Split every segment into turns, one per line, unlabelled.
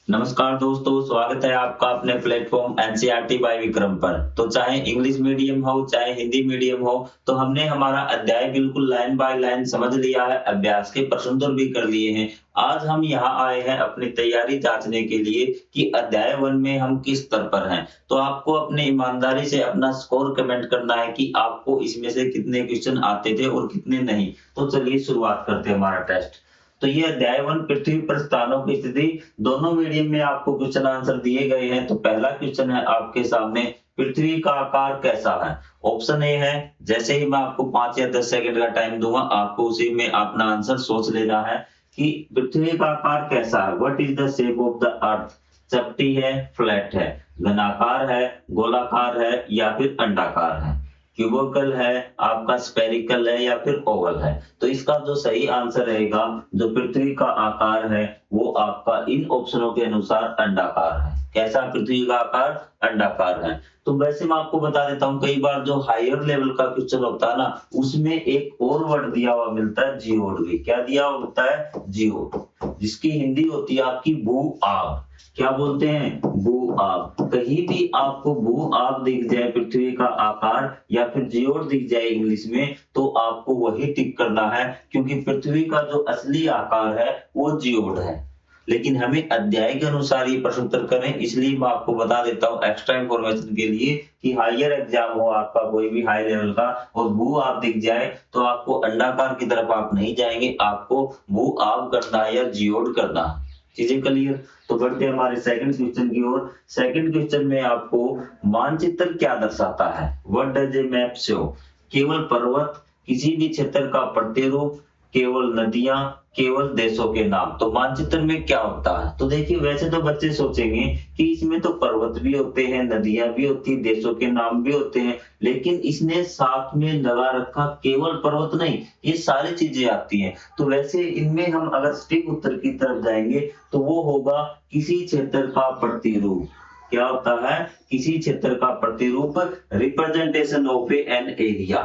नमस्कार दोस्तों, स्वागत है आपका अपने प्लेटफ़ॉर्म एनसीईआरटी बाय विक्रम पर। तो चाहे इंग्लिश मीडियम हो, चाहे हिंदी मीडियम हो, तो हमने हमारा अध्याय बिल्कुल लाइन बाय लाइन समझ लिया है, अभ्यास के प्रश्न उत्तर भी कर लिए हैं। आज हम यहाँ आए हैं अपनी तैयारी जाँचने के लिए कि अध्याय 1 में हम किस स्तर पर हैं। तो आपको अपनी ईमानदारी से अपना स्कोर कमेंट करना है कि आपको इसमें से कितने क्वेश्चन आते थे और कितने नहीं। तो चलिए शुरुआत करते हैं हमारा टेस्ट। तो ये अध्याय 1 पृथ्वी पर स्थानों की स्थिति दोनों मीडियम में आपको क्वेश्चन आंसर दिए गए हैं। तो पहला क्वेश्चन है आपके सामने, पृथ्वी का आकार कैसा है? ऑप्शन ए है, जैसे ही मैं आपको 5 या 10 सेकंड का टाइम दूंगा, आपको उसी में अपना आंसर सोच लेना है कि पृथ्वी का आकार कैसा है। What is the shape of the earth? चपटी है, फ्लैट है, घनाकार है, गोलाकार है या फिर अंडाकार है, क्यूबिकल है, आपका स्फेरिकल है या फिर ओवल है। तो इसका जो सही आंसर रहेगा, जो पृथ्वी का आकार है, वो आपका इन ऑप्शनों के अनुसार अंडाकार है। कैसा पृथ्वी का आकार? अंडाकार है। तो वैसे मैं आपको बता देता हूँ, कई बार जो हायर लेवल का क्वेश्चन होता है ना, उसमें एक और वर्ड दिया हुआ मिलता है, जियोड भी। क्या दिया हुआ होता है? जियोड, जिसकी हिंदी होती है आपकी भू आग। क्या बोलते हैं? भू आग। कहीं भी आपको भू आग दिख जाए, पृथ्वी का आकार या फिर जियोड दिख जाए इंग्लिश में, तो आपको वही टिक करना है, क्योंकि पृथ्वी का जो असली आकार है वो जियोड है। लेकिन हमें अध्याय के अनुसार ये प्रश्न उत्तर करें, इसलिए मैं आपको बता देता हूँ एक्स्ट्रा इंफॉर्मेशन के लिए कि हायर एग्जाम हो आपका कोई भी हाई लेवल का और भू आग दिख जाए, तो आपको अंडाकार की तरफ आप नहीं जाएंगे, आपको भू आग करना है या जियोड करना है। चीजें क्लियर? तो बढ़ते हैं हमारे सेकंड क्वेश्चन की ओर। सेकंड क्वेश्चन में आपको मानचित्र क्या दर्शाता है? What does a map show? केवल पर्वत, किसी भी क्षेत्र का प्रतिरूप, केवल नदियां, केवल देशों के नाम। तो मानचित्र में क्या होता है? तो देखिए, वैसे तो बच्चे सोचेंगे कि इसमें तो पर्वत भी होते हैं, नदियां भी होती हैं, देशों के नाम भी होते हैं, लेकिन इसने साथ में लगा रखा केवल पर्वत नहीं, ये सारी चीजें आती हैं। तो वैसे इनमें हम अगर सटीक उत्तर की तरफ जाएंगे तो वो होगा किसी क्षेत्र का प्रतिरूप। क्या होता है? किसी क्षेत्र का प्रतिरूप, रिप्रेजेंटेशन ऑफ एन एरिया,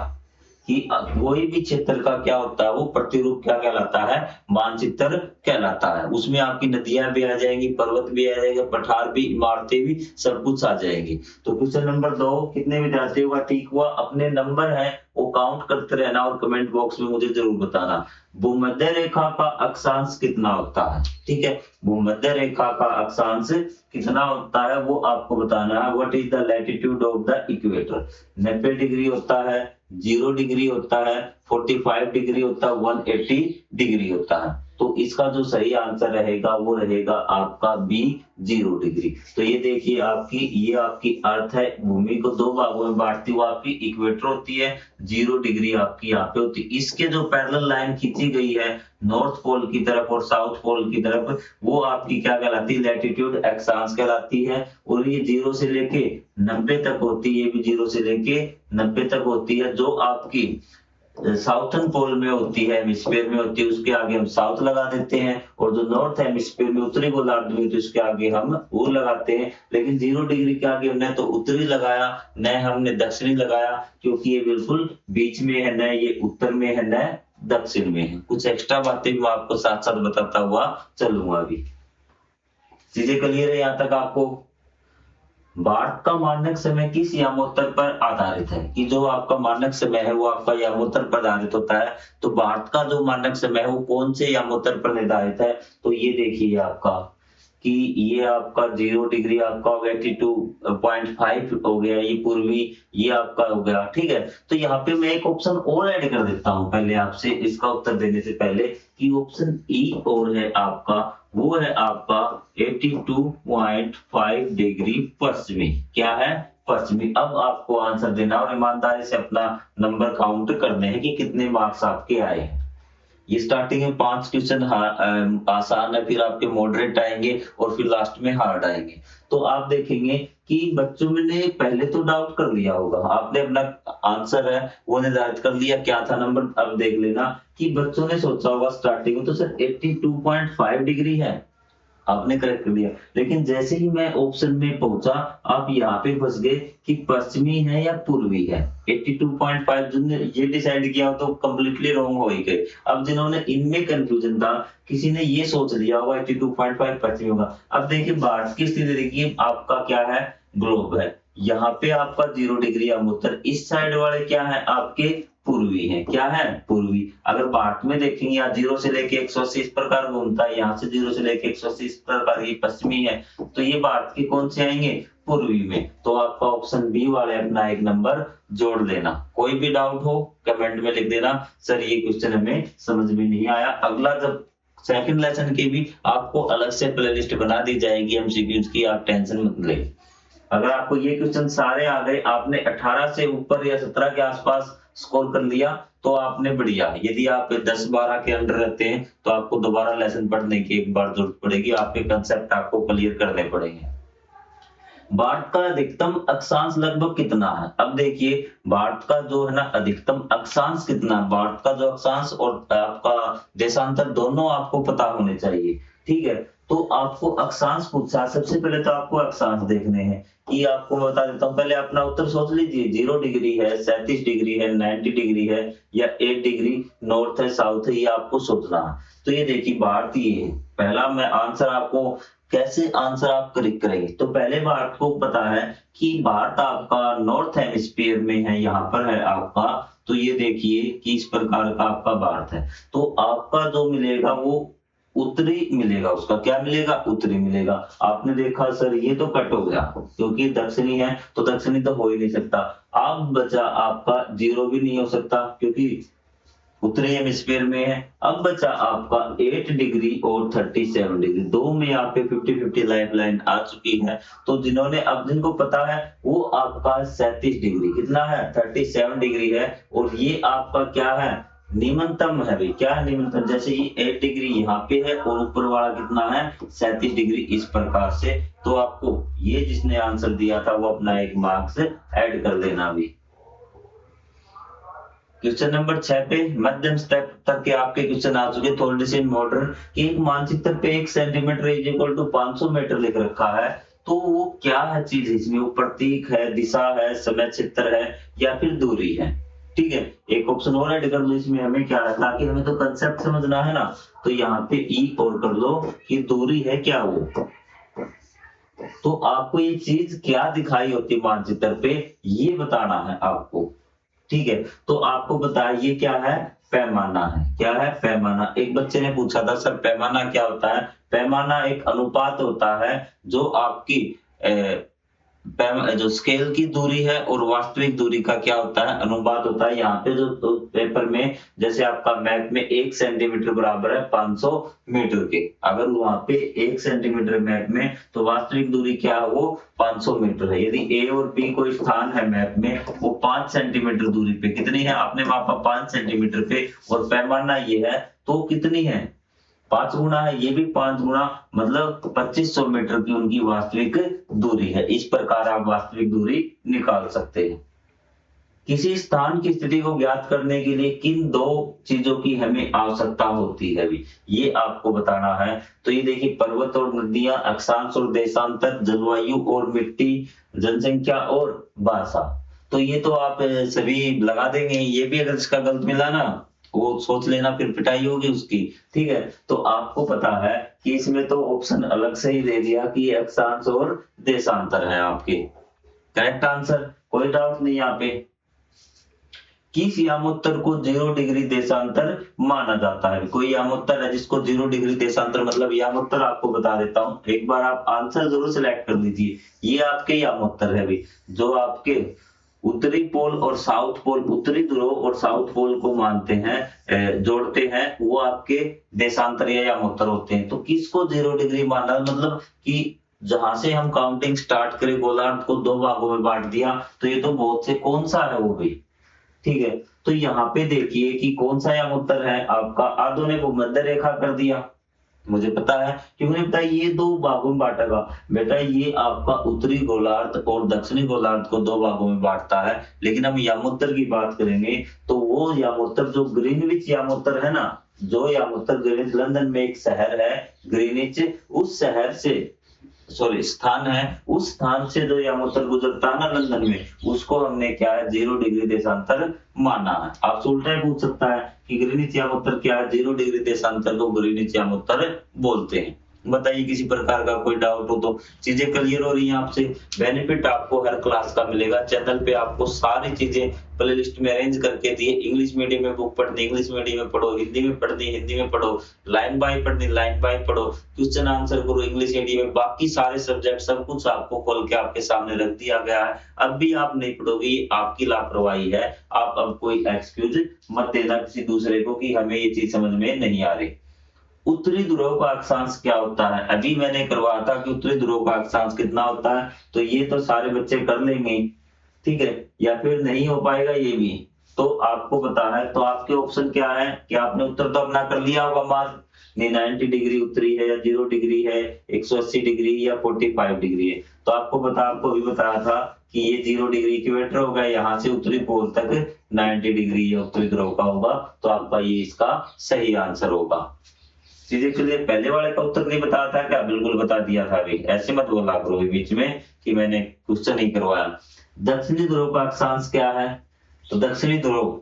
कि कोई भी क्षेत्र का क्या होता है, वो प्रतिरूप क्या कहलाता है? मानचित्र कहलाता है। उसमें आपकी नदियां भी आ जाएंगी, पर्वत भी आ जाएगा, पठार भी, इमारतें भी, सब कुछ आ जाएंगी। तो क्वेश्चन नंबर 2 कितने विद्यार्थियों का ठीक हुआ? अपने नंबर है वो काउंट करते रहना और कमेंट बॉक्स में मुझे जरूर बताना। भूमध्य रेखा का अक्षांश कितना होता है? ठीक है, भूमध्य रेखा का अक्षांश कितना होता है वो आपको बताना है। What is the latitude of the equator? 90 degree होता है, 0 डिग्री होता है, 45 डिग्री होता है, 180 डिग्री होता है। तो इसका जो सही आंसर रहेगा वो रहेगा आपका बी, 0 डिग्री। तो ये देखिए, ये आपकी अर्थ है, भूमि को दो भागों में बांटती हुई आपकी इक्वेटर होती है, 0 डिग्री आपकी यहाँ पे होती है। इसके जो पैरेलल लाइन खींची गई है नॉर्थ पोल की तरफ और साउथ पोल की तरफ, वो आपकी क्या कहलाती है? लैटिट्यूड अक्षांश कहलाती है। और ये 0 से लेके 90 तक होती है, ये भी 0 से लेके 90 तक होती है। जो आपकी साउथर्न पोल में होती है, हेमिस्फीयर में होती है, उसके आगे हम साउथ लगा देते हैं, और जो नॉर्थ हेमिस्फीयर में, उत्तरी गोलार्ध में, तो उसके आगे हम वो लगाते हैं। लेकिन 0 डिग्री के आगे हमने तो उत्तरी लगाया, न हमने दक्षिणी लगाया, क्योंकि ये बिल्कुल बीच में है, न ये उत्तर में है न दक्षिण में है। कुछ एक्स्ट्रा बातें भी मैं आपको साथ साथ बताता हुआ चलूंगा अभी। चीजें क्लियर है यहाँ तक आपको? भारत का मानक समय किस यामोत्तर पर आधारित है? कि जो आपका मानक समय है वो आपका यामोत्तर पर आधारित होता है। तो भारत का जो मानक समय है वो कौन से यामोत्तर पर निर्धारित है? तो ये देखिए आपका कि ये आपका 0 डिग्री आपका हो गया, 82.5 हो गया, ये पूर्वी, ये आपका हो गया। ठीक है, तो यहाँ पे मैं एक ऑप्शन और ऐड कर देता हूँ पहले आपसे इसका उत्तर देने से पहले, कि ऑप्शन ई और है आपका, वो है आपका 82.5 डिग्री पश्चिमी। क्या है? पश्चिमी। अब आपको आंसर देना और ईमानदारी से अपना नंबर काउंट करने हैं कि कितने मार्क्स आपके आए हैं। ये स्टार्टिंग में 5 क्वेश्चन आसान है, फिर आपके मॉडरेट आएंगे और फिर लास्ट में हार्ड आएंगे। तो आप देखेंगे कि बच्चों ने पहले तो डाउट कर लिया होगा, आपने अपना आंसर है वो निर्धारित कर लिया, क्या था नंबर। अब देख लेना कि बच्चों ने सोचा होगा स्टार्टिंग में तो सर 82.5 डिग्री है, आपने करेक्ट कर दिया। लेकिन जैसे ही मैं ऑप्शन में पहुंचा, आप यहाँ पे फंस गए कि पश्चिमी है या पूर्वी है। 82.5 जिनने ये डिसाइड किया तो कंप्लीटली रॉन्ग हो ही गए। अब जिन्होंने इनमें कंफ्यूजन था, किसी ने ये सोच लिया होगा 82.5 पश्चिमी होगा। अब देखिए भारत की स्थिति देखिए, आपका क्या है, ग्लोब है, यहाँ पे आपका 0 डिग्री या उत्तर, इस साइड वाले क्या है आपके पूर्वी है, क्या है पूर्वी। अगर भारत में देखेंगे यहाँ 0 से लेके 180 इस प्रकार घूमता है, यहाँ से 0 से लेके 180 इस प्रकार ये पश्चिमी है, तो ये भारत के कौन से आएंगे, पूर्वी में। तो आपका ऑप्शन बी वाले अपना एक नंबर जोड़ देना। कोई भी डाउट हो कमेंट में लिख देना, सर ये क्वेश्चन हमें समझ में नहीं आया। अगला जब सेकंड लेसन की भी आपको अलग से प्लेलिस्ट बना दी जाएगी एमसीक्यूज की, आप टेंशन मत ले। अगर आपको ये क्वेश्चन सारे आ गए, आपने 18 से ऊपर या 17 के आसपास स्कोर कर लिया तो आपने बढ़िया। यदि आप 10-12 के अंडर रहते हैं तो आपको दोबारा लेसन पढ़ने की एक बार जरूरत पड़ेगी, आपके कंसेप्ट आपको क्लियर करने पड़ेंगे। भारत का अधिकतम अक्षांश लगभग कितना है। अब देखिए भारत का जो है ना अधिकतम अक्षांश कितना है, भारत का जो अक्षांश और आपका देशांतर दोनों आपको पता होने चाहिए, ठीक है। तो आपको अक्षांश पूछा, सबसे पहले तो आपको अक्षांश देखने हैं कि आपको बता देता हूँ, पहले अपना उत्तर सोच लीजिए। 0 डिग्री है, 37 डिग्री है, 90 डिग्री है या 8 डिग्री नॉर्थ है, साउथ है, ये आपको सोचना है। तो ये देखिए भारत ये है। पहला मैं आंसर आपको कैसे आंसर आप करेक्ट करेंगे, तो पहले भारत को पता है कि भारत आपका नॉर्थ हेमिस्फीयर में है, यहाँ पर है आपका। तो ये देखिए कि इस प्रकार का आपका भारत है, तो आपका जो मिलेगा वो उत्तरी मिलेगा, उसका क्या मिलेगा, उत्तरी मिलेगा। आपने देखा सर ये तो कट हो गया क्योंकि दक्षिणी है, तो दक्षिणी तो हो ही नहीं सकता। अब बचा आपका 0 भी नहीं हो सकता क्योंकि उत्तरी हेमिस्फीयर में है। अब बचा आपका 8 डिग्री और 37 डिग्री, दो में यहाँ पे 50-50 लाइफ लाइन आ चुकी है। तो जिन्होंने अब जिनको पता है वो आपका 37 डिग्री, कितना है 37 डिग्री है। और ये आपका क्या है, निम्नतम है भाई, क्या है निम्नतम। जैसे ये 8 डिग्री यहाँ पे है और ऊपर वाला कितना है 37 डिग्री, इस प्रकार से। तो आपको ये जिसने आंसर दिया था वो अपना एक मार्क्स ऐड कर देना अभी। क्वेश्चन नंबर 6 पे मध्यम स्तर तक के आपके क्वेश्चन आ चुके, थोड़े से मॉडर्न। कि एक मानचित्र पे 1 centimetre is equal to 500 metre लिख रखा है, तो वो क्या है चीज, इसमें वो प्रतीक है, दिशा है, समय क्षेत्र है या फिर दूरी है। ठीक है, एक ऑप्शन और ऐड कर लो इसमें, हमें क्या है, ताकि हमें तो कंसेप्ट समझना है ना। तो यहाँ पे ई और कर लो कि दूरी है क्या वो। तो आपको ये चीज क्या दिखाई होती मानचित्र पे, ये बताना है आपको। ठीक है, तो आपको बताइए क्या है, पैमाना है। क्या है, पैमाना। एक बच्चे ने पूछा था सर पैमाना क्या होता है। पैमाना एक अनुपात होता है जो आपकी जो स्केल की दूरी है और वास्तविक दूरी का क्या होता है, अनुपात होता है। यहाँ पे जो पेपर में जैसे आपका मैप में 1 सेंटीमीटर बराबर है 500 मीटर के, अगर वहां पे 1 सेंटीमीटर मैप में, तो वास्तविक दूरी क्या है वो 500 मीटर है। यदि ए और बी कोई स्थान है मैप में, वो 5 सेंटीमीटर दूरी पे, कितनी है आपने मापा 5 सेंटीमीटर पे, और पैमाना ये है तो कितनी है 5 गुना है, ये भी 5 गुना, मतलब 2500 मीटर की उनकी वास्तविक दूरी है। इस प्रकार आप वास्तविक दूरी निकाल सकते हैं। किसी स्थान की स्थिति को ज्ञात करने के लिए किन दो चीजों की हमें आवश्यकता होती है भी, ये आपको बताना है। तो ये देखिए पर्वत और नदियां, अक्षांश और देशांतर, जलवायु और मिट्टी, जनसंख्या और भाषा। तो ये तो आप सभी लगा देंगे, ये भी अगर इसका गलत मिला ना वो सोच लेना, फिर पिटाई होगी उसकी। ठीक है, तो आपको पता है कि इसमें तो ऑप्शन अलग से ही दे दिया कि अक्षांश और देशांतर है आपके करेक्ट आंसर, कोई डाउट नहीं यहाँ पे। किस यामोत्तर को 0 डिग्री देशांतर माना जाता है। कोई यामोत्तर है जिसको 0 डिग्री देशांतर, मतलब यामोत्तर आपको बता देता हूं, एक बार आप आंसर जरूर सिलेक्ट कर लीजिए। ये आपके यामोत्तर है भी, जो आपके उत्तरी पोल और साउथ पोल, उत्तरी ध्रुव और साउथ पोल को मानते हैं, जोड़ते हैं, वो आपके देशांतर या यामोत्तर होते हैं। तो किसको 0 डिग्री माना, मतलब कि जहां से हम काउंटिंग स्टार्ट करें, गोलार्ध को 2 भागों में बांट दिया, तो ये तो बहुत से कौन सा है वो भी। ठीक है, तो यहाँ पे देखिए कि कौन सा यामोत्तर है आपका, आधो ने भूमध्य रेखा कर दिया, मुझे पता है क्योंकि पता है ये 2 भागों में बांटेगा बेटा, ये आपका उत्तरी गोलार्ध और दक्षिणी गोलार्ध को 2 भागों में बांटता है। लेकिन हम यामोत्तर की बात करेंगे तो वो यामोत्तर जो ग्रीनविच यामोत्तर है ना, जो यामुत्तर ग्रीनिच लंदन में एक शहर है ग्रीनिच, उस शहर से स्थान है, उस स्थान से जो यामुत्तर गुजरता है ना लंदन में, उसको हमने क्या है 0 डिग्री देशांतर माना है। आपसे उल्टा ही पूछ सकता है कि ग्रीनिच यामुत्तर क्या है, 0 डिग्री देशांतर को ग्रीनिच यामुत्तर बोलते हैं। बताइए किसी प्रकार का कोई डाउट हो तो। चीजें क्लियर हो रही हैं आपसे। बेनिफिट आपको हर क्लास का मिलेगा। चैनल पे आपको सारी चीजें प्लेलिस्ट में अरेंज करके दिए। इंग्लिश मीडियम में बुक पढ़नी इंग्लिश मीडियम में पढ़ो, हिंदी में पढ़नी हिंदी में पढ़ो, लाइन बाय पढ़नी लाइन बाय पढ़ो, क्वेश्चन आंसर करो इंग्लिश मीडियम में, बाकी सारे सब्जेक्ट सब कुछ आपको खोल के आपके सामने रख दिया गया है। अब भी आप नहीं पढ़ोगे, ये आपकी लापरवाही है। आप अब कोई एक्सक्यूज मत देना किसी दूसरे को कि हमें ये चीज समझ में नहीं आ रही। उत्तरी ध्रुव का अक्षांश क्या होता है? अभी मैंने करवाया था कि उत्तरी ध्रुव का अक्षांश कितना होता है, तो ये तो सारे बच्चे कर लेंगे, ठीक है, या फिर नहीं हो पाएगा ये भी, तो आपको पता है। तो आपके ऑप्शन क्या है कि आपने उत्तर तो अपना कर लिया होगा मार्क, नहीं 90 डिग्री उत्तरी है या 0 डिग्री है, 180 डिग्री या 45 डिग्री है। तो आपको पता, आपको भी बताया था कि ये 0 डिग्री इक्वेटर होगा, यहाँ से उत्तरी पोल तक 90 डिग्री या उत्तरी ध्रुव का होगा, तो आपका ये इसका सही आंसर होगा। चीजें क्लियर? पहले वाले का उत्तर नहीं बताया था क्या? बिल्कुल बता दिया था। अभी ऐसे मत बोला करो बीच में कि मैंने क्वेश्चन नहीं करवाया। दक्षिणी ध्रुव का अक्षांश क्या है? तो दक्षिणी ध्रुव,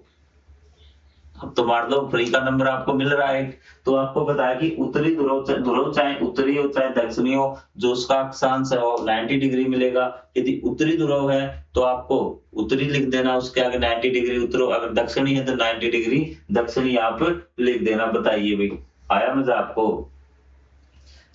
अब तो मार लो, फ्री का नंबर आपको मिल रहा है। तो आपको पता है कि उत्तरी ध्रुव चाहे उत्तरी हो चाहे दक्षिणी हो, जो उसका अक्षांश है वो 90 डिग्री मिलेगा। यदि उत्तरी ध्रुव है तो आपको उत्तरी लिख देना, उसके आगे 90 डिग्री उत्तरी, अगर दक्षिणी है तो 90 डिग्री दक्षिणी आप लिख देना। बताइए भाई, आया मजा आपको?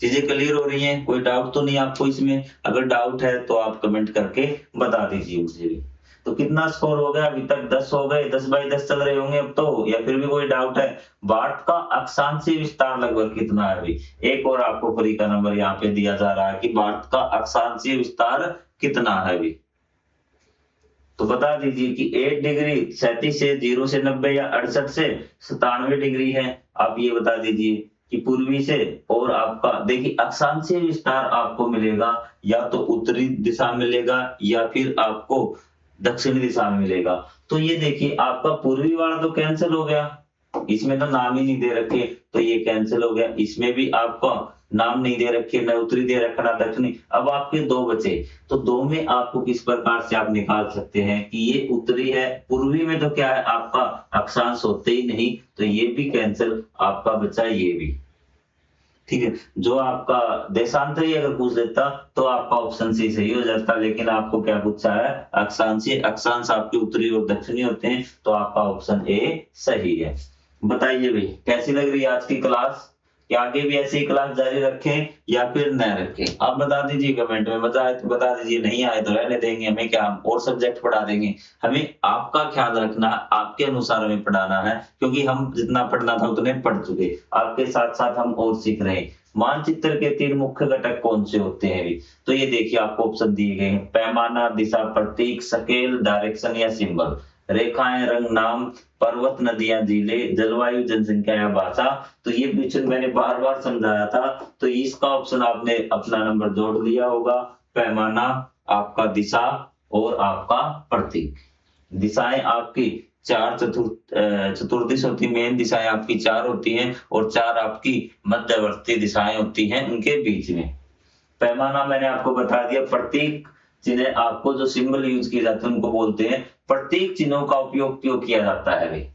चीजें क्लियर हो रही हैं? कोई डाउट तो नहीं आपको इसमें? अगर डाउट है तो आप कमेंट करके बता दीजिए मुझे भी। तो कितना स्कोर हो गया अभी तक? 10 हो गए, 10 बाई 10 चल रहे होंगे अब तो, या फिर भी कोई डाउट है? भारत का अक्षांशीय विस्तार लगभग कितना है अभी? एक और आपको फ्री का नंबर यहाँ पे दिया जा रहा है कि भारत का अक्षांशीय विस्तार कितना है अभी, तो बता दीजिए कि 8 डिग्री 37 से 0 से 90 या 68 से 97 डिग्री है। आप ये बता दीजिए कि पूर्वी से, और आपका देखिए अक्षांशीय विस्तार आपको मिलेगा या तो उत्तरी दिशा में मिलेगा या फिर आपको दक्षिणी दिशा में मिलेगा। तो ये देखिए आपका पूर्वी वाला तो कैंसिल हो गया, इसमें तो नाम ही नहीं दे रखे, तो ये कैंसिल हो गया। इसमें भी आपका नाम नहीं दे रखे, न उत्तरी दे रखा ना दक्षिणी। अब आपके दो बचे, तो दो में आपको किस प्रकार से आप निकाल सकते हैं कि ये उत्तरी है, पूर्वी में तो क्या है आपका अक्षांश होते ही नहीं, तो ये भी कैंसिल, आपका बचा ये भी, ठीक है। जो आपका देशांतरी अगर पूछ लेता तो आपका ऑप्शन सी सही हो जाता, लेकिन आपको क्या पूछा है? अक्षांशीय। अक्षांश आपके उत्तरी और दक्षिणी होते हैं, तो आपका ऑप्शन ए सही है। बताइए भाई कैसी लग रही है आज की क्लास? क्या आगे भी ऐसी क्लास जारी रखें या फिर न रखें? आप बता दीजिए कमेंट में। मजा आए तो बता दीजिए, नहीं आए तो रहने देंगे, हमें क्या, हम और सब्जेक्ट पढ़ा देंगे। हमें आपका ख्याल रखना है, आपके अनुसार हमें पढ़ाना है, क्योंकि हम जितना पढ़ना था उतने पढ़ चुके, आपके साथ साथ हम और सीख रहे हैं। मानचित्र के 3 मुख्य घटक कौन से होते हैं? तो ये देखिए आपको ऑप्शन दिए गए हैं, पैमाना, दिशा, प्रतीक, स्केल, डायरेक्शन या सिंबल, रेखाएं, रंग, नाम, पर्वत, नदियां, झीलें, जलवायु, जनसंख्या या भाषा। तो ये क्वेश्चन मैंने बार बार समझाया था, तो इसका ऑप्शन आपने अपना नंबर जोड़ लिया होगा। पैमाना, आपका दिशा और आपका प्रतीक। दिशाएं आपकी चार चतुर्दिश होती, मेन दिशाएं आपकी 4 होती हैं और 4 आपकी मध्यवर्ती दिशाएं होती हैं उनके बीच में। पैमाना मैंने आपको बता दिया। प्रतीक जिन्हें आपको जो सिंबल यूज किए जाते हैं उनको बोलते हैं। प्रतीक चिन्हों का उपयोग क्यों किया जाता है भाई?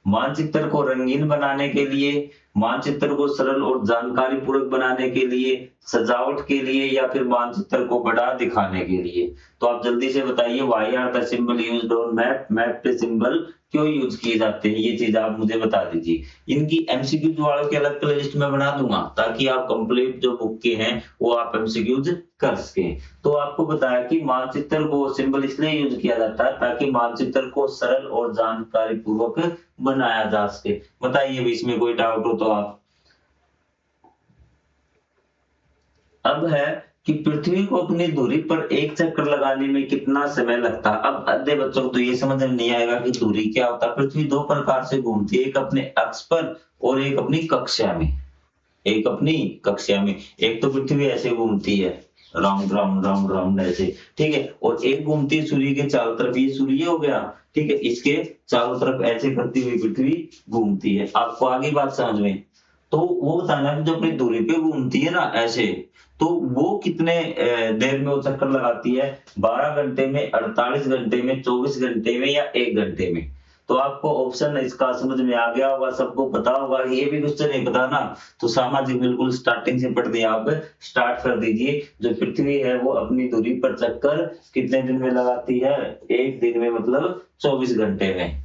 मानचित्र को रंगीन बनाने के लिए, मानचित्र को सरल और जानकारी पूर्वक बनाने के लिए, सजावट के लिए, या फिर मानचित्र को बड़ा दिखाने के लिए। तो आप जल्दी से बताइए, why are the symbol used on map? Map पे सिंबल क्यों यूज किए जाते हैं, ये चीज आप मुझे बता दीजिए। इनकी एमसीक्यूज वालों की अलग प्लेलिस्ट में बना दूंगा, ताकि आप कंप्लीट जो बुक के हैं वो आप एमसीक्यूज कर सके। तो आपको बताया कि मानचित्र को सिंबल इसलिए यूज किया जाता है ताकि मानचित्र को सरल और जानकारी पूर्वक बनाया जा सके। बताइए बीच में कोई डाउट हो तो आप। अब है कि पृथ्वी को अपनी धुरी पर एक चक्कर लगाने में कितना समय लगता है? अब आधे बच्चों को तो ये समझ में नहीं आएगा कि धुरी क्या होता है। पृथ्वी 2 प्रकार से घूमती है, एक अपने अक्ष पर और एक अपनी कक्षा में। एक अपनी कक्षा में, एक तो पृथ्वी ऐसे घूमती है, राउंड राउंड राउंड राउंड ऐसे, ठीक है। और एक घूमती है सूर्य के चारों तरफ, ये सूर्य हो गया, ठीक है। इसके चारों तरफ ऐसे करती हुई पृथ्वी घूमती है। आपको आगे बात समझ में? तो वो बताना कि जो अपनी दूरी पे घूमती है ना ऐसे, तो वो कितने देर में वो चक्कर लगाती है, 12 घंटे में, 48 घंटे में, 24 घंटे में या 1 घंटे में। तो आपको ऑप्शन इसका समझ में आ गया होगा, सबको पता होगा। ये भी क्वेश्चन नहीं पता ना, तो सामाजिक बिल्कुल स्टार्टिंग से पढ़ दिया, आप स्टार्ट कर दीजिए। जो पृथ्वी है वो अपनी दूरी पर चक्कर कितने दिन में लगाती है, 1 दिन में, मतलब 24 घंटे में,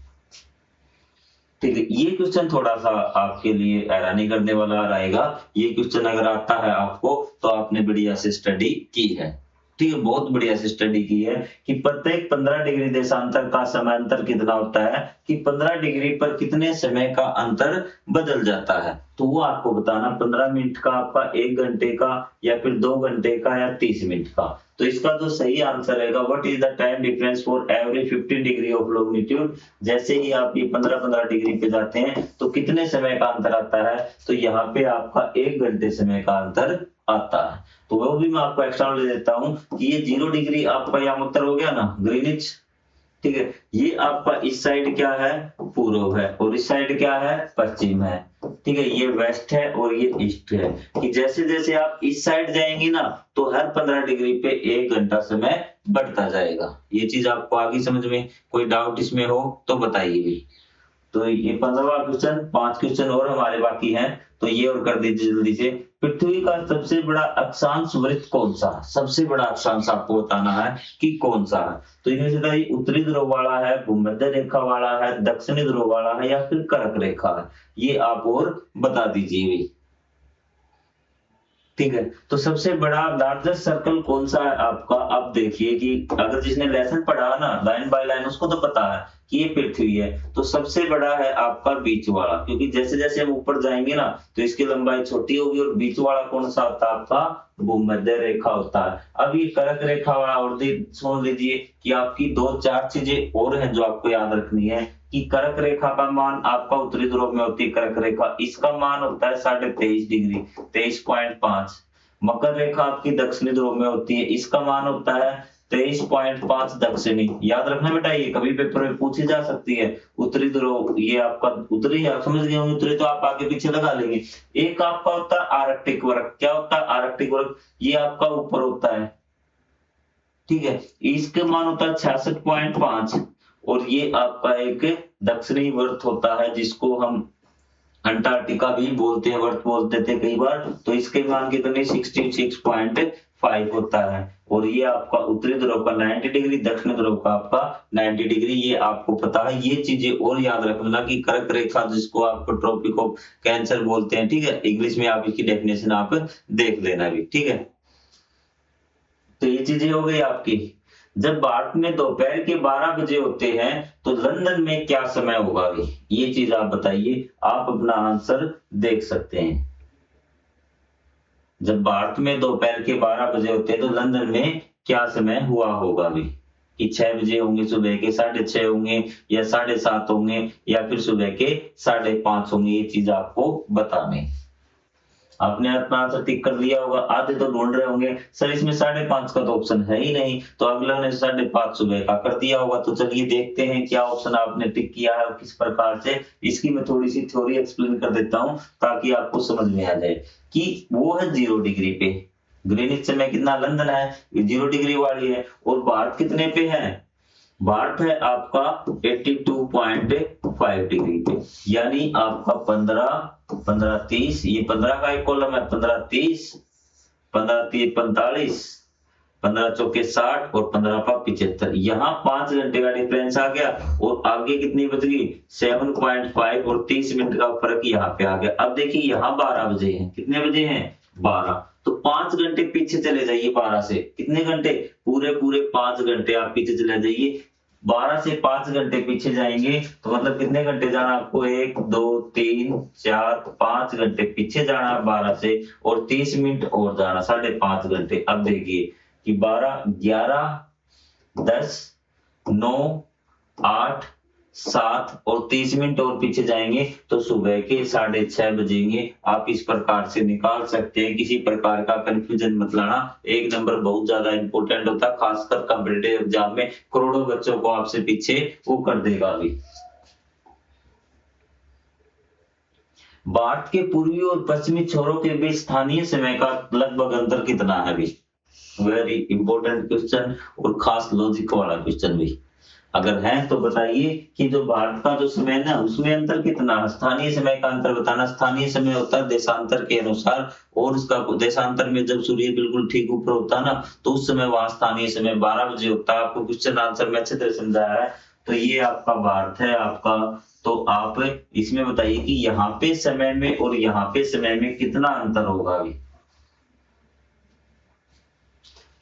ठीक है। ये क्वेश्चन थोड़ा सा आपके लिए हैरानी करने वाला रहेगा। ये क्वेश्चन अगर आता है आपको तो आपने बढ़िया से स्टडी की है, ठीक है, बहुत बढ़िया से स्टडी की है कि प्रत्येक 15 डिग्री देशांतर का समय अंतर कितना होता है, कि 15 डिग्री पर कितने समय का अंतर बदल जाता है। तो वो आपको बताना, 15 मिनट का आपका, 1 घंटे का, या फिर 2 घंटे का, या 30 मिनट का। तो इसका जो सही आंसर रहेगा, what is the time difference for every 15 degree of longitude. जैसे ही आप ये 15-15 डिग्री पे जाते हैं तो कितने समय का अंतर आता है, तो यहाँ पे आपका 1 घंटे समय का अंतर आता है। तो वो भी मैं आपको एक्स्ट्रा नॉलेज देता हूँ कि ये 0 डिग्री आपका यहाँ उत्तर हो गया ना, ग्रीनिच, ठीक है। ये आपका इस साइड क्या है, पूर्व है, और इस साइड क्या है, पश्चिम है, ठीक है। ये वेस्ट है और ये ईस्ट है, कि जैसे जैसे आप इस साइड जाएंगे ना तो हर 15 डिग्री पे 1 घंटा समय बढ़ता जाएगा। ये चीज आपको आगे समझ में, कोई डाउट इसमें हो तो बताइए भी। तो ये 15वां क्वेश्चन, 5 क्वेश्चन और हमारे बाकी हैं, तो ये और कर दीजिए जल्दी से। पृथ्वी का सबसे बड़ा अक्षांश वृत्त कौन सा, सबसे बड़ा अक्षांश आपको बताना है कि कौन सा है। तो इनमें से उत्तरी ध्रुव वाला है, भूमध्य रेखा वाला है, दक्षिणी ध्रुव वाला है, या फिर कर्क रेखा है, ये आप और बता दीजिए भी, ठीक है। तो सबसे बड़ा लार्जेस्ट सर्कल कौन सा है आपका, अब देखिए कि अगर जिसने लेसन पढ़ा ना लाइन बाय लाइन, उसको तो पता है कि ये पृथ्वी है। तो सबसे बड़ा है आपका बीच वाला, क्योंकि जैसे जैसे हम ऊपर जाएंगे ना तो इसकी लंबाई छोटी होगी, और बीच वाला कौन सा होता है आपका, भूमध्य रेखा होता है। अब ये कर्क रेखा वाला और सुन लीजिए कि आपकी 2-4 चीजें और हैं जो आपको याद रखनी है, कि कर्क रेखा का मान आपका उत्तरी ध्रुव में होती है कर्क रेखा, इसका मान होता है 23.5 डिग्री, 23.5। मकर रेखा आपकी दक्षिणी ध्रुव में होती है, इसका मान होता है 23.5 दक्षिणी। याद रखना बेटा, ये कभी पेपर में पूछी जा सकती है। उत्तरी ध्रुव ये आपका उत्तरी, आप समझ गए होंगे, उत्तरी तो आप आगे पीछे लगा लेंगे। एक आपका होता है आर्कटिक वर्ग, क्या होता है आर्कटिक वर्ग, ये आपका ऊपर होता है, ठीक है। इसका मान होता है 66.5, और ये आपका एक दक्षिणी वर्त होता है जिसको हम अंटार्कटिका भी बोलते हैं, वर्त बोल देते हैं कई बार। तो इसके मान कितने, 66.5 होता है। और ये आपका उत्तरी ध्रुव का 90 डिग्री, दक्षिण ध्रुव का आपका 90 डिग्री, ये आपको पता है। ये चीजें और याद रखना कि कर्क रेखा जिसको आपको ट्रॉपिक ऑफ कैंसर बोलते हैं, ठीक है। इंग्लिश में आप इसकी डेफिनेशन आप देख लेना भी, ठीक है। तो ये चीजें हो गई आपकी। जब भारत में दोपहर के 12 बजे होते हैं तो लंदन में क्या समय होगा, ये चीज आप बताइए, आप अपना आंसर देख सकते हैं। जब भारत में दोपहर के 12 बजे होते हैं तो लंदन में क्या समय हुआ होगा भी, कि 6 बजे होंगे, सुबह के 6:30 होंगे, या 7:30 होंगे, या फिर सुबह के 5:30 होंगे, ये चीज आपको बताने। आपने अपना आंसर टिक कर लिया होगा। आधे तो ढूंढ रहे होंगे सर इसमें 5:30 का तो ऑप्शन है ही नहीं, तो अगला ने 5:30 सुबह का कर दिया होगा। तो चलिए देखते हैं क्या ऑप्शन आपने टिक किया है और किस प्रकार से। इसकी मैं थोड़ी सी थ्योरी एक्सप्लेन कर देता हूं ताकि आपको समझ में आ जाए कि वो है 0 डिग्री पे, ग्रीनिच समय कितना, लंदन है 0 डिग्री वाली है, और भारत कितने पे है, भारत है आपका 82.5 डिग्री पे, यानी आपका 15-15-30, ये 15 का एक कॉलम है, 15-30, 15-3 45, 15 चौके 60 और 15 का 75। यहाँ 5 घंटे का डिफरेंस आ गया, और आगे कितनी बच गई 7.5, और 30 मिनट का फर्क यहाँ पे आ गया। अब देखिए यहाँ 12 बजे हैं, कितने बजे हैं 12, तो 5 घंटे पीछे चले जाइए 12 से, कितने घंटे, पूरे पूरे 5 घंटे आप पीछे चले जाइए। 12 से 5 घंटे पीछे जाएंगे तो मतलब कितने घंटे जाना आपको, 1 2 3 4 5 घंटे पीछे जाना 12 से, और 30 मिनट और जाना 5.5 घंटे। अब देखिए कि 12 11 10 9 8 7:30 और पीछे जाएंगे तो सुबह के 6:30 बजेंगे। आप इस प्रकार से निकाल सकते हैं, किसी प्रकार का कंफ्यूजन मत लाना। 1 नंबर बहुत ज्यादा इंपॉर्टेंट होता है, खासकर कॉम्पिटिटिव एग्जाम में करोड़ों बच्चों को आपसे पीछे वो कर देगा। अभी भारत के पूर्वी और पश्चिमी छोरों के बीच स्थानीय समय का लगभग अंतर कितना है? अभी वेरी इंपॉर्टेंट क्वेश्चन और खास लॉजिक वाला क्वेश्चन भी। अगर है तो बताइए कि जो भारत का जो समय है ना उसमें अंतर कितना है? स्थानीय समय का अंतर बताना। स्थानीय समय होता है देशांतर के अनुसार, और उसका देशांतर में जब सूर्य बिल्कुल ठीक ऊपर होता है ना तो उस समय वहां स्थानीय समय 12 बजे होता है। आपको क्वेश्चन आंसर में अच्छे तरह समझाया है। तो ये आपका भारत है आपका। तो आप इसमें बताइए कि यहाँ पे समय में और यहाँ पे समय में कितना अंतर होगा अभी।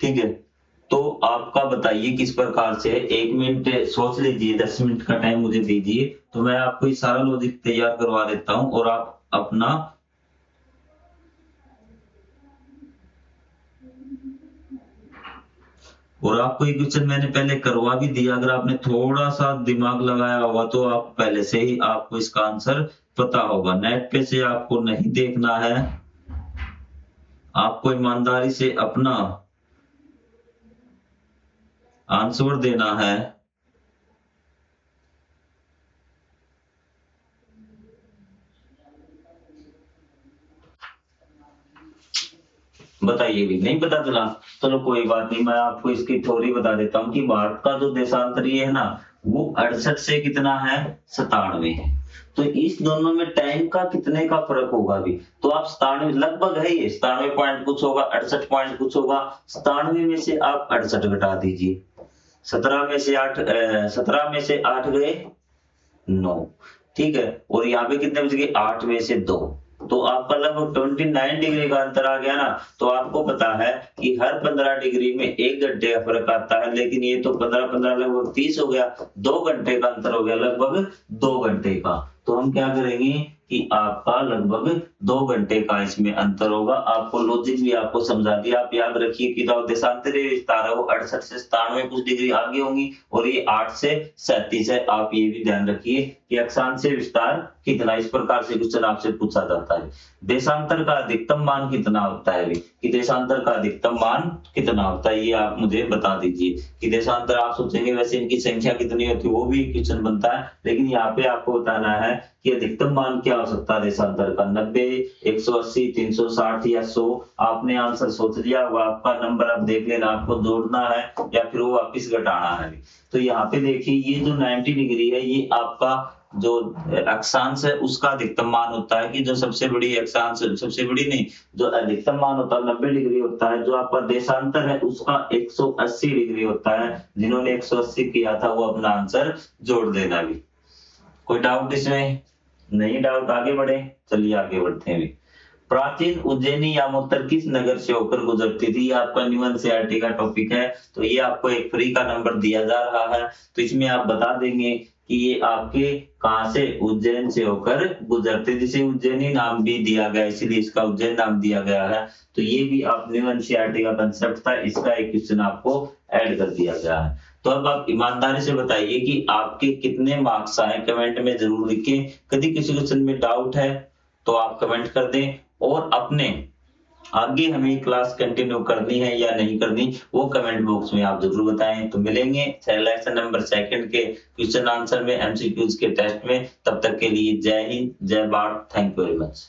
ठीक है, तो आपका बताइए किस प्रकार से। 1 मिनट सोच लीजिए, 10 मिनट का टाइम मुझे दीजिए तो मैं आपको ये सारा लॉजिक तैयार करवा देता हूं और आप अपना और आपको ये क्वेश्चन मैंने पहले करवा भी दिया। अगर आपने थोड़ा सा दिमाग लगाया होगा तो आप पहले से ही आपको इसका आंसर पता होगा। नेट पे से आपको नहीं देखना है, आपको ईमानदारी से अपना आंसर देना है। बताइए भी नहीं पता चला, चलो कोई बात नहीं, मैं आपको इसकी थ्योरी बता देता हूँ कि भारत का जो देशांतरीय है ना वो 68 से कितना है 97 है। तो इस दोनों में टाइम का कितने का फर्क होगा अभी। तो आप 97 लगभग है, ये 97 पॉइंट कुछ होगा, 68 पॉइंट कुछ होगा। 97 में से आप 68 घटा दीजिए। 17 में से 8 17 में से 8 गए 9, ठीक है। और यहाँ पे कितने बच गए 8 में से 2, तो आपका लगभग 29 डिग्री का अंतर आ गया ना। तो आपको पता है कि हर 15 डिग्री में 1 घंटे का फर्क आता है, लेकिन ये तो 15-15 लगभग 30 हो गया, 2 घंटे का अंतर हो गया, लगभग 2 घंटे का। तो हम क्या करेंगे कि आपका लगभग 2 घंटे का इसमें अंतर होगा। आपको लॉजिक भी आपको समझा दिया। आप याद रखिए कि देशांतरीय विस्तार है वो 68 से 97 कुछ डिग्री आगे होंगी और ये 8 से 37 है। आप ये भी ध्यान रखिए कि अक्षांशीय विस्तार कितना, इस प्रकार से क्वेश्चन आपसे पूछा जाता है। देशांतर का अधिकतम मान कितना होता है कि देशांतर का अधिकतम मान कितना होता है, ये आप मुझे बता दीजिए। कि देशांतर आप सोचेंगे वैसे इनकी संख्या कितनी होती है, वो भी क्वेश्चन बनता है, लेकिन यहाँ पे आपको बताना है कि अधिकतम मान क्या हो सकता है देशांतर का। 90, 180, 360 या 100। आपने आंसर सोच लिया, वो आपका नंबर आप देख लेना, आपको जोड़ना है या फिर वो वापिस घटाना है। तो यहाँ पे देखिए ये जो 90 डिग्री है ये आपका जो अक्षांश है उसका अधिकतम मान होता है। कि जो सबसे बड़ी अक्षांश, सबसे बड़ी नहीं, जो अधिकतम मान होता है 90 डिग्री होता है। जो आपका देशांतर है उसका 180 डिग्री होता है। जिन्होंने 180 किया था वो अपना आंसर जोड़ देना। भी कोई डाउट इसमें? नहीं डाउट, आगे बढ़े। चलिए आगे बढ़ते हैं। प्राचीन उज्जैनी यामोत्तर किस नगर से होकर गुजरती थी? ये आपका न्यू एनसीईआरटी का टॉपिक है। तो ये आपको एक फ्री का नंबर दिया जा रहा है, तो इसमें आप बता देंगे कि ये आपके कहां से, उज्जैन से होकर गुजरते। जिसे उज्जैनी नाम भी दिया गया इसलिए इसका उज्जैन नाम दिया गया है। तो ये भी आप न्यू एनसीईआरटी का कंसेप्ट था, इसका एक क्वेश्चन आपको ऐड कर दिया गया है। तो अब आप ईमानदारी से बताइए कि आपके कितने मार्क्स आए, कमेंट में जरूर लिखें। यदि किसी क्वेश्चन में डाउट है तो आप कमेंट कर दें, और अपने आगे हमें क्लास कंटिन्यू करनी है या नहीं करनी वो कमेंट बॉक्स में आप जरूर बताएं। तो मिलेंगे लेसन नंबर 2 के क्वेश्चन आंसर में, एमसीक्यूज के टेस्ट में। तब तक के लिए जय हिंद, जय Bharat, thank you very much.